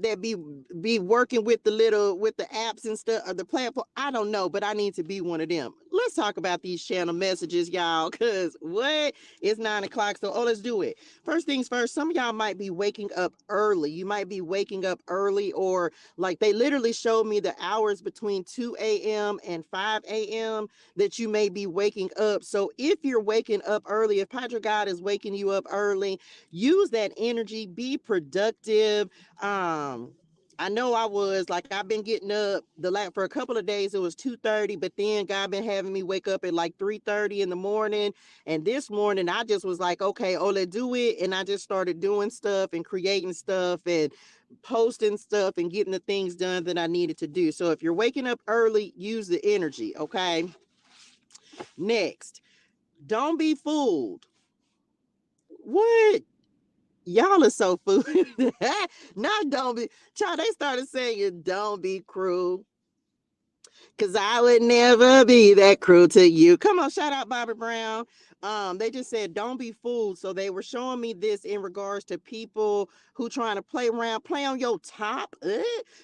that be working with the apps and stuff or the platform. I don't know, but I need to be one of them. Let's talk about these channel messages, y'all, because what? It's 9 o'clock, so let's do it. First things first, some of y'all might be waking up early. You might be waking up early, or like they literally showed me the hours between 2 a.m. and 5 a.m. that you may be waking up. So if you're waking up early, if Padre God is waking you up early, use that energy, be productive. I know I was like, I've been getting up for a couple of days. It was 2:30, but then God been having me wake up at like 3:30 in the morning. And this morning I just was like, okay, let's do it. And I just started doing stuff and creating stuff and posting stuff and getting the things done that I needed to do. So if you're waking up early, use the energy. Okay. Next, don't be fooled. What? Y'all are so food. Not don't be. Child, they started saying don't be cruel. Cause I would never be that cruel to you. Come on, shout out Bobby Brown. They just said don't be fooled. So they were showing me this in regards to people who trying to play around, play on your top,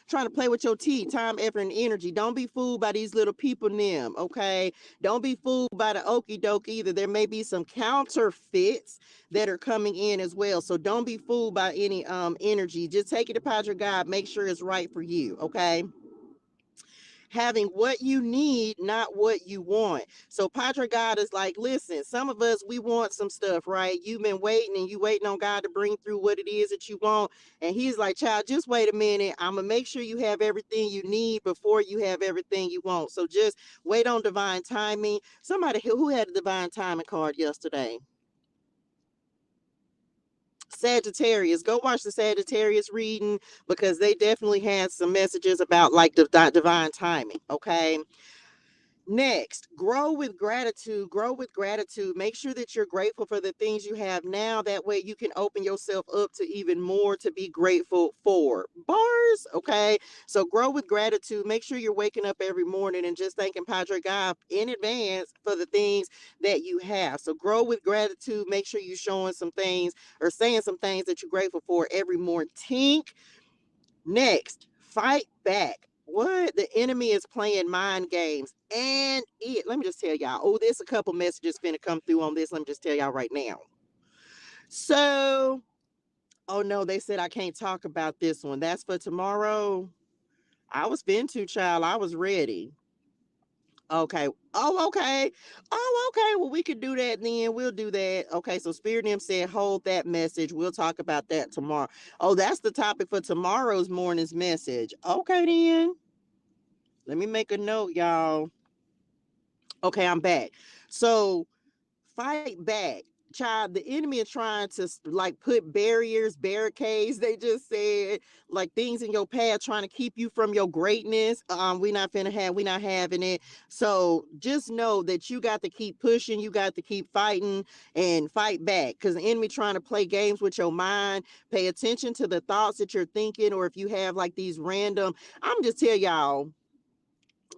trying to play with your time, effort, and energy. Don't be fooled by these little people them, okay? Don't be fooled by the okie doke either. There may be some counterfeits that are coming in as well. So don't be fooled by any energy. Just take it to Padre God. Make sure it's right for you, okay? Having what you need, not what you want. So Padre God is like, listen, some of us, we want some stuff, right? You've been waiting and you waiting on God to bring through what it is that you want. And he's like, child, just wait a minute. I'm going to make sure you have everything you need before you have everything you want. So just wait on divine timing. Somebody who had a divine timing card yesterday. Sagittarius, go watch the Sagittarius reading because they definitely had some messages about like the divine timing. Okay. Next, grow with gratitude. Grow with gratitude. Make sure that you're grateful for the things you have now. That way you can open yourself up to even more to be grateful for. Bars, okay? So grow with gratitude. Make sure you're waking up every morning and just thanking Padre God in advance for the things that you have. So grow with gratitude. Make sure you're showing some things or saying some things that you're grateful for every morning. Tink. Next, fight back. What? The enemy is playing mind games. Let me just tell y'all. Oh, there's a couple messages finna come through on this. Let me just tell y'all right now. So, oh no, they said I can't talk about this one. That's for tomorrow. I was been to, child. I was ready. Okay. Oh, okay. Oh, okay. Well, we could do that then. We'll do that. Okay. So Spirit them said, hold that message. We'll talk about that tomorrow. Oh, that's the topic for tomorrow's morning's message. Okay, then. Let me make a note, y'all. Okay, I'm back. So fight back. Child, the enemy is trying to like put barriers, barricades. They just said like things in your path trying to keep you from your greatness. We not having it. So just know that you got to keep pushing, you got to keep fighting and fight back because the enemy trying to play games with your mind. Pay attention to the thoughts that you're thinking, or if you have like these random, I'm just tell y'all,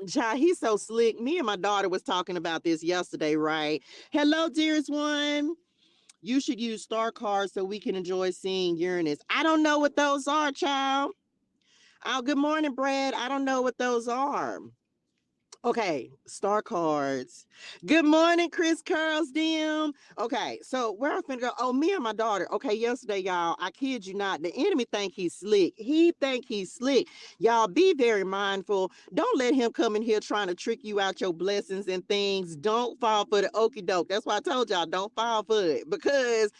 child, he's so slick. Me and my daughter was talking about this yesterday, right? Hello, dearest one. You should use star cards so we can enjoy seeing Uranus. I don't know what those are, child. Oh, good morning, Brad. I don't know what those are. Okay, star cards. Good morning, Chris Curls Dim. Okay, so where I'm finna go? Oh, me and my daughter. Okay, yesterday, y'all, I kid you not, the enemy think he's slick. He think he's slick. Y'all be very mindful. Don't let him come in here trying to trick you out your blessings and things. Don't fall for the okie doke. That's why I told y'all, don't fall for it because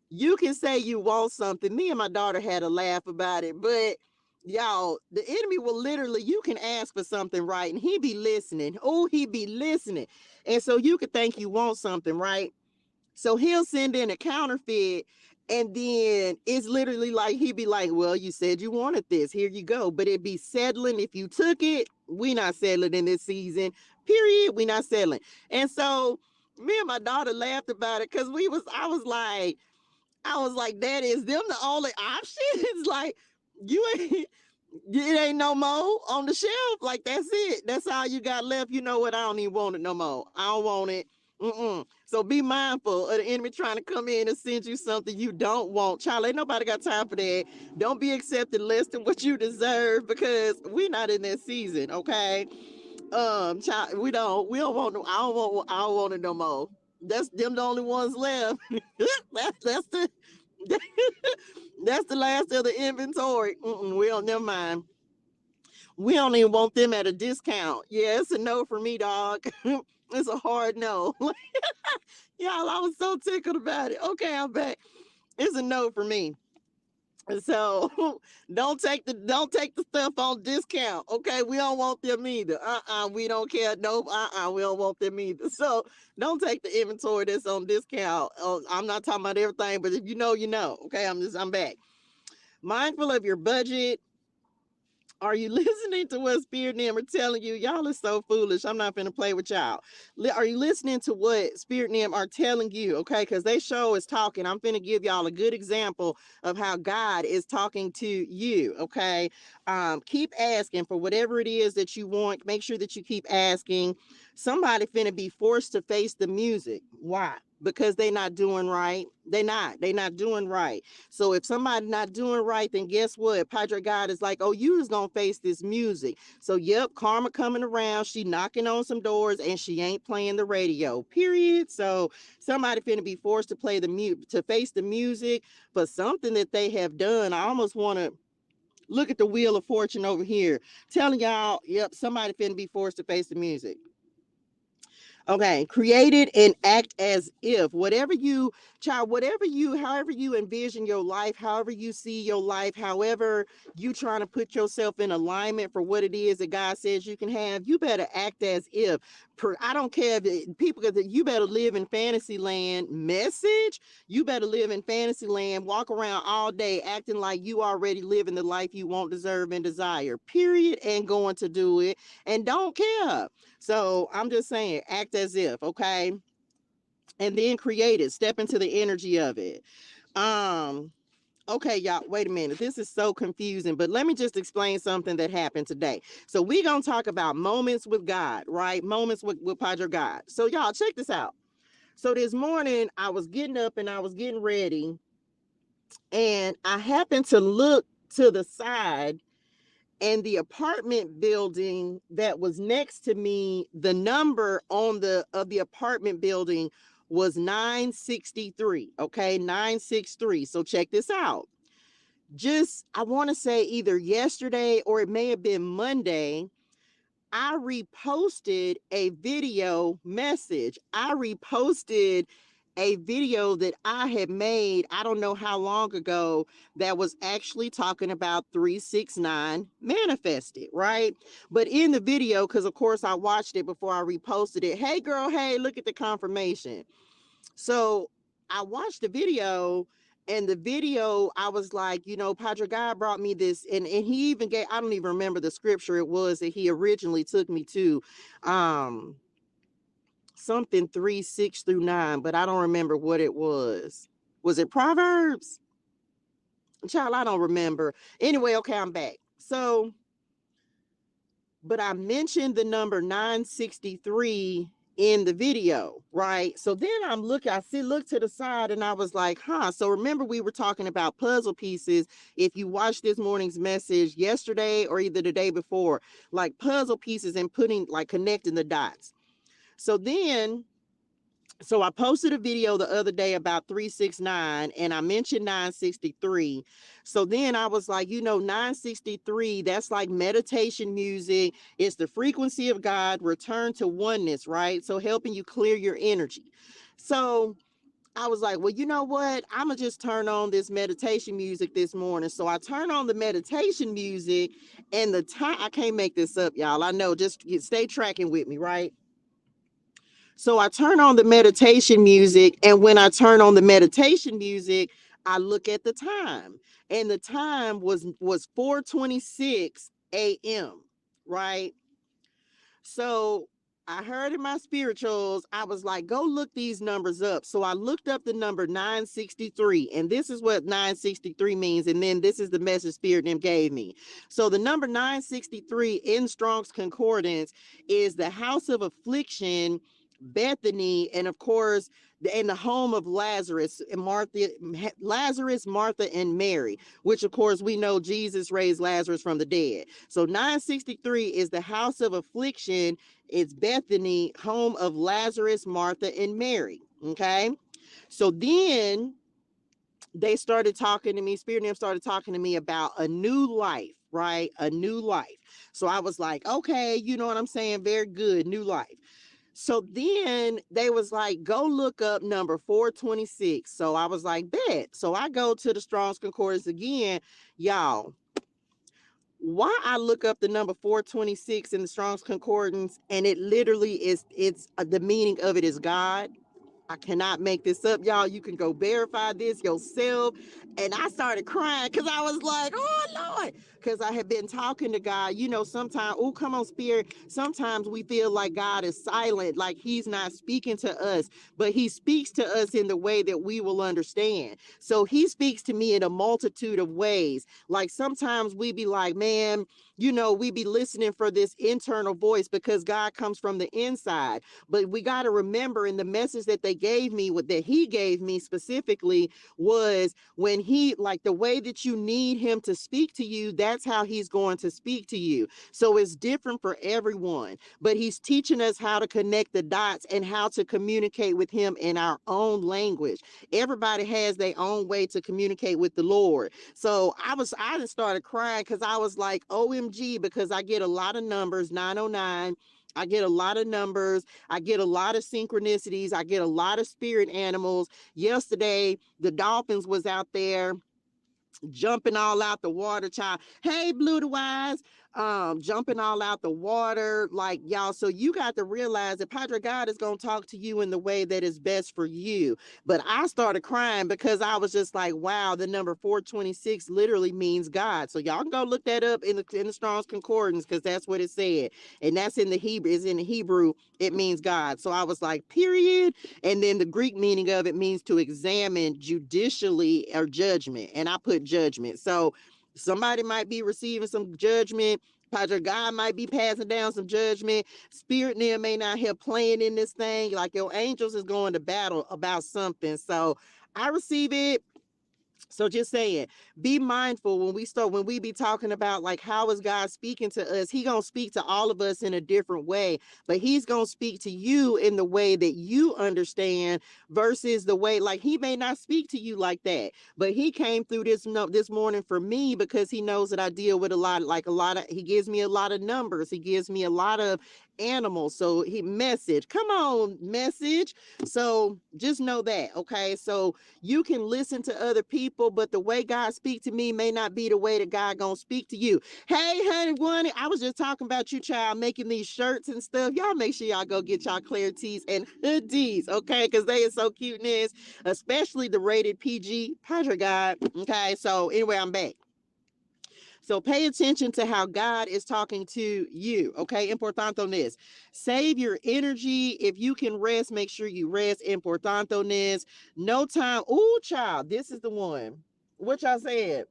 you can say you want something. Me and my daughter had a laugh about it, but y'all, the enemy will literally, you can ask for something, right? And he be listening. Oh, he be listening. And so you could think you want something, right? So he'll send in a counterfeit. And then it's literally like, he'd be like, well, you said you wanted this. Here you go. But it'd be settling. If you took it, we not settling in this season. Period. We not settling. And so me and my daughter laughed about it because I was like, that is them the only options. Like, you ain't, it ain't no more on the shelf. Like, that's it. That's all you got left. You know what? I don't even want it no more. I don't want it. So be mindful of the enemy trying to come in and send you something you don't want. Child, ain't nobody got time for that. Don't be accepting less than what you deserve, because we're not in that season, okay? Child, we don't want no, I don't want it no more. That's them the only ones left. that's the that's the last of the inventory. We don't, never mind. We don't even want them at a discount. Yeah, it's a no for me, dog. It's a hard no. Y'all, I was so tickled about it. Okay, I'm back. It's a no for me. So don't take the stuff on discount. Okay, we don't want them either. We don't care. Nope. We don't want them either. So don't take the inventory that's on discount. I'm not talking about everything, but if you know, you know. Okay, I'm back. Mindful of your budget. Are you listening to what Spirit and them are telling you? Y'all are so foolish. I'm not gonna play with y'all. Are you listening to what Spirit and them are telling you? Okay, because they show is talking. I'm gonna give y'all a good example of how God is talking to you. Okay, keep asking for whatever it is that you want. Make sure that you keep asking. Somebody finna be forced to face the music. Why? Because they not doing right. They not doing right. So if somebody not doing right, then guess what? Padre God is like, oh, you is gonna face this music. So yep, karma coming around. She knocking on some doors and she ain't playing the radio. Period. So somebody finna be forced to play to face the music for something that they have done. I almost want to look at the wheel of fortune over here, telling y'all, yep, somebody finna be forced to face the music. Okay, created and act as if whatever you, child, however you envision your life, however you see your life, however you trying to put yourself in alignment for what it is that God says you can have, you better act as if. I don't care if people, because you better live in fantasy land. Message, you better live in fantasy land, walk around all day acting like you already living the life you want, deserve, and desire. Period, and going to do it, and don't care. So I'm just saying, act as if, okay? And then create it. Step into the energy of it. Um, okay, y'all, wait a minute. This is so confusing, but let me just explain something that happened today. So we're gonna talk about moments with God, right? Moments with Padre God. So y'all, check this out. So this morning I was getting up and I was getting ready, and I happened to look to the side, and the apartment building that was next to me, the number on the apartment building was 963. Okay, 963. So check this out. Just, I want to say either yesterday or it may have been Monday, I reposted a video message. I reposted a video that I had made, I don't know how long ago, that was actually talking about 369 manifested, right? But in the video, because of course I watched it before I reposted it. Hey girl, hey, look at the confirmation. So I watched the video, and the video, I was like, Padre God brought me this, and he even gave, I don't even remember the scripture it was that he originally took me to, something 3:6-9, but I don't remember what it was. Was it Proverbs? Child, I don't remember. Anyway, okay, I'm back. So, but I mentioned the number 963 in the video, right? So then look to the side, and I was like, so remember we were talking about puzzle pieces. If you watched this morning's message yesterday or either the day before, like puzzle pieces and connecting the dots. So I posted a video the other day about 369, and I mentioned 963. So then I was like, 963, that's like meditation music. It's the frequency of God, return to oneness, right? So helping you clear your energy. So I was like, well, you know what? I'm going to just turn on this meditation music this morning. So I turn on the meditation music, and the time, I can't make this up, y'all. I know, just stay tracking with me, right? So I turn on the meditation music, and when I turn on the meditation music, I look at the time, and the time was 4:26 a.m., right? So I heard in my spirituals, I was like, go look these numbers up. So I looked up the number 963, and this is what 963 means. And then this is the message Spirit them gave me. So the number 963 in Strong's Concordance is the house of affliction, Bethany, and of course, in the home of Lazarus and Martha, and Mary, which of course we know Jesus raised Lazarus from the dead. So 963 is the house of affliction. It's Bethany, home of Lazarus, Martha, and Mary. Okay. So then they started talking to me, Spirit and them started talking to me about a new life, right? A new life. So I was like, okay, you know what I'm saying? Very good, new life. So then they was like, go look up number 426. So I was like, bet. So I go to the Strong's Concordance again. Y'all, why I look up the number 426 in the Strong's Concordance, and it literally it's the meaning of it is God. I cannot make this up, y'all. You can go verify this yourself. And I started crying because I was like, oh, Lord. Because I had been talking to God. You know, sometimes, oh, come on, Spirit. Sometimes we feel like God is silent, like he's not speaking to us, but he speaks to us in the way that we will understand. So he speaks to me in a multitude of ways. Like sometimes we be like, man, you know, we be listening for this internal voice because God comes from the inside. But we got to remember, in the message that they gave me, what that he gave me specifically was, when he, like, the way that you need him to speak to you, that's how he's going to speak to you. So it's different for everyone, but he's teaching us how to connect the dots and how to communicate with him in our own language. Everybody has their own way to communicate with the Lord. So I just started crying because I was like, OMG, because I get a lot of numbers, 909. I get a lot of numbers. I get a lot of synchronicities. I get a lot of spirit animals. Yesterday, the dolphins was out there jumping all out the water, child. Hey, Blue the Wise, jumping all out the water, like, y'all. So you got to realize that Padre God is going to talk to you in the way that is best for you. But I started crying because I was just like, wow, the number 426 literally means God. So y'all can go look that up in the Strong's Concordance, because that's what it said. And that's in the Hebrew, is in the Hebrew, it means God. So I was like, period. And then the Greek meaning of it means to examine judicially, or judgment. And I put judgment. So somebody might be receiving some judgment. Padre God might be passing down some judgment. Spirit near may not have playing in this thing. Like your angels is going to battle about something. So I receive it. So just saying, be mindful when we be talking about, like, how is God speaking to us? He gonna speak to all of us in a different way, but he's gonna speak to you in the way that you understand, versus the way, like, he may not speak to you like that, but he came through this morning for me because he knows that I deal with he gives me a lot of numbers. He gives me a lot of animals. So come on, message. So just know that, okay? So you can listen to other people, but the way God speaks to me may not be the way that God gonna speak to you. Hey, honey, one, I was just talking about you, child, making these shirts and stuff. Y'all make sure y'all go get y'all ClariTEAs and hoodies, okay? Because they are so cute in this, especially the rated PG. Padre God. Okay, so anyway, I'm back. So pay attention to how God is talking to you. Okay, importante on this. Save your energy. If you can rest, make sure you rest. Importante on this. No time. Ooh, child, this is the one. What y'all said?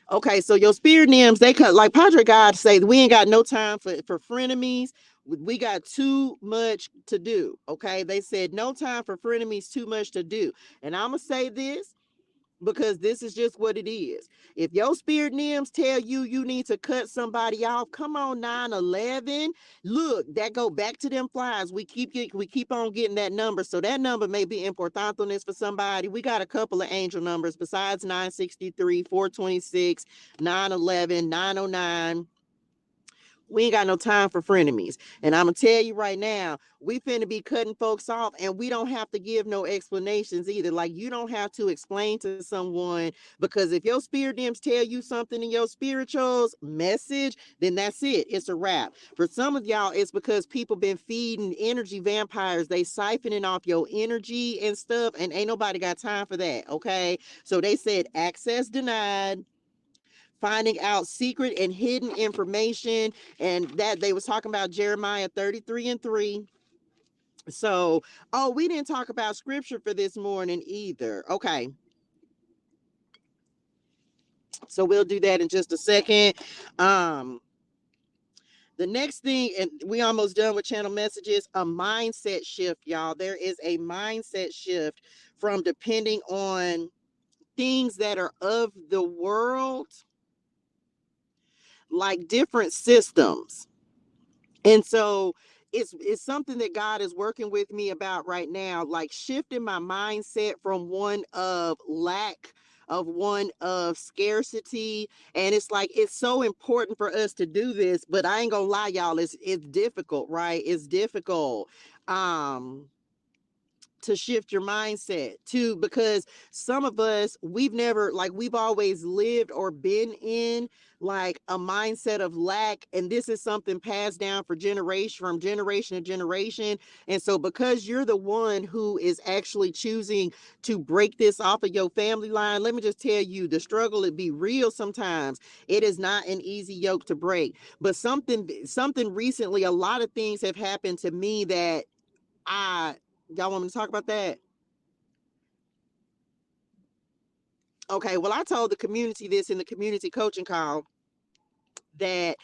Okay, so your spirit names, they cut, like Padre God say, we ain't got no time for frenemies. We got too much to do. Okay, they said no time for frenemies, too much to do. And I'm gonna say this, because this is just what it is. If your spirit names tell you you need to cut somebody off, come on, 911. Look, that go back to them flies. We keep on getting that number. So that number may be importante for somebody. We got a couple of angel numbers besides 963, 426, 911, 909. We ain't got no time for frenemies. And I'm going to tell you right now, we finna be cutting folks off, and we don't have to give no explanations either. Like, you don't have to explain to someone, because if your spirit dims tell you something in your spirituals message, then that's it. It's a wrap. For some of y'all, it's because people been feeding energy vampires. They siphoning off your energy and stuff, and ain't nobody got time for that, okay? So they said access denied, finding out secret and hidden information, and that they was talking about Jeremiah 33:3. So, oh, we didn't talk about scripture for this morning either. Okay, so we'll do that in just a second. um The next thing, and we almost done with channel messages, a mindset shift, y'all. There is a mindset shift from depending on things that are of the world, like different systems. And so it's something that God is working with me about right now, like shifting my mindset from one of lack, of one of scarcity. And it's like it's so important for us to do this, but I ain't gonna lie, y'all, it's difficult, right? It's difficult. To shift your mindset to, because some of us, we've never, like, we've always lived or been in like a mindset of lack, and this is something passed down for generation, from generation to generation. And so because you're the one who is actually choosing to break this off of your family line, let me just tell you, the struggle, it be real. Sometimes it is not an easy yoke to break. But something recently, a lot of things have happened to me that I y'all want me to talk about that? Okay, well, I told the community this in the community coaching call, that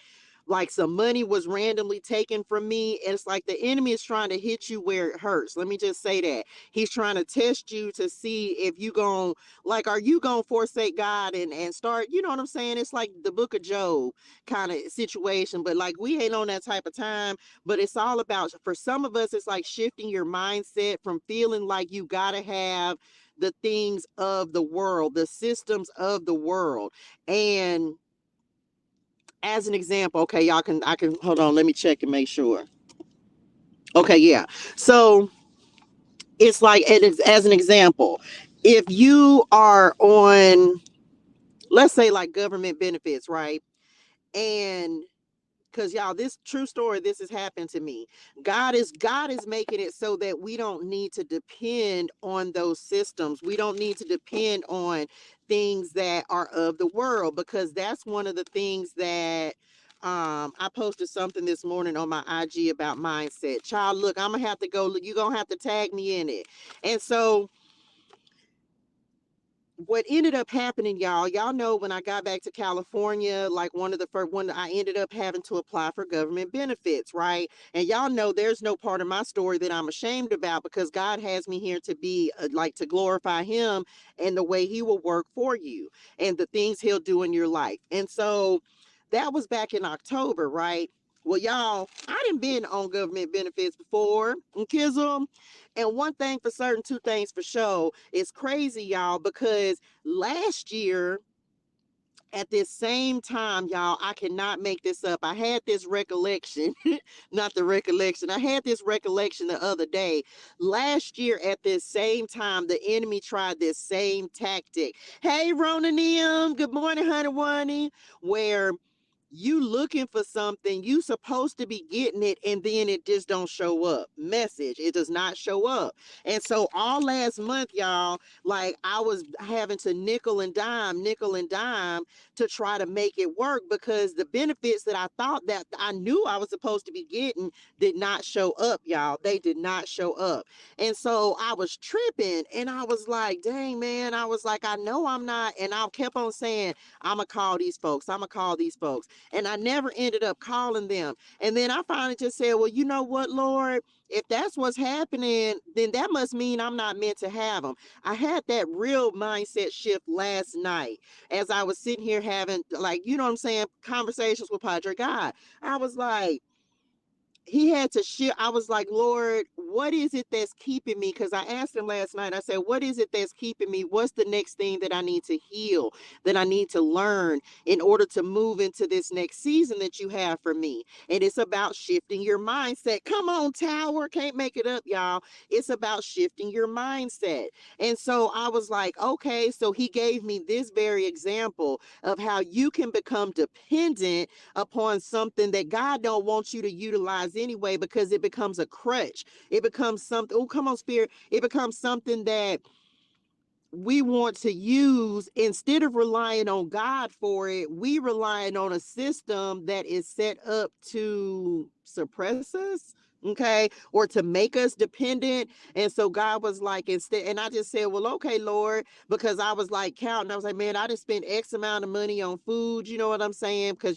like some money was randomly taken from me. And it's like the enemy is trying to hit you where it hurts. Let me just say that. He's trying to test you to see if you gon' like, are you gonna forsake God and start, you know what I'm saying? It's like the book of Job kind of situation, but like we ain't on that type of time. But it's all about, for some of us, it's like shifting your mindset from feeling like you gotta have the things of the world, the systems of the world. And as an example, okay, I can hold on, let me check and make sure. Okay, yeah. So it's like, as an example, if you are on, let's say, like government benefits, right? And because y'all, this true story, this has happened to me. God is making it so that we don't need to depend on those systems. We don't need to depend on things that are of the world, because that's one of the things that I posted something this morning on my IG about mindset. Child, look, I'm gonna have to go, you're gonna have to tag me in it. And so what ended up happening, y'all know, when I got back to California, like one of the first one, I ended up having to apply for government benefits, right? And y'all know there's no part of my story that I'm ashamed about, because God has me here to be like to glorify him and the way he will work for you and the things he'll do in your life. And so that was back in October, right? Well, y'all, I didn't been on government benefits before, okay? And one thing for certain, two things for sure. It's crazy, y'all, because last year at this same time, y'all, I cannot make this up. I had this recollection, not the recollection. I had this recollection the other day. Last year at this same time, the enemy tried this same tactic. Hey, Ronanim, good morning, honey, Wani, where you looking for something, you supposed to be getting it, and then it just don't show up. Message, it does not show up. And so all last month, y'all, like I was having to nickel and dime to try to make it work, because the benefits that I thought that I knew I was supposed to be getting did not show up, y'all. They did not show up. And so I was tripping, and I was like, dang, man, I was like, I know I'm not. And I kept on saying, I'm gonna call these folks, I'm gonna call these folks. And I never ended up calling them. And then I finally just said, well, you know what, Lord, if that's what's happening, then that must mean I'm not meant to have them. I had that real mindset shift last night as I was sitting here having, like, you know what I'm saying, conversations with Padre God. I was like, he had to shift. I was like, Lord, what is it that's keeping me? Because I asked him last night, I said, what is it that's keeping me? What's the next thing that I need to heal, that I need to learn in order to move into this next season that you have for me? And it's about shifting your mindset. Come on, Tower. Can't make it up, y'all. It's about shifting your mindset. And so I was like, okay. So he gave me this very example of how you can become dependent upon something that God don't want you to utilize anyway, because it becomes a crutch. It becomes something, oh, come on, Spirit. It becomes something that we want to use. Instead of relying on God for it, we relying on a system that is set up to suppress us, okay, or to make us dependent. And so God was like, instead, and I just said, well, okay, Lord, because I was like counting. I was like, man, I just spent X amount of money on food, you know what I'm saying? Because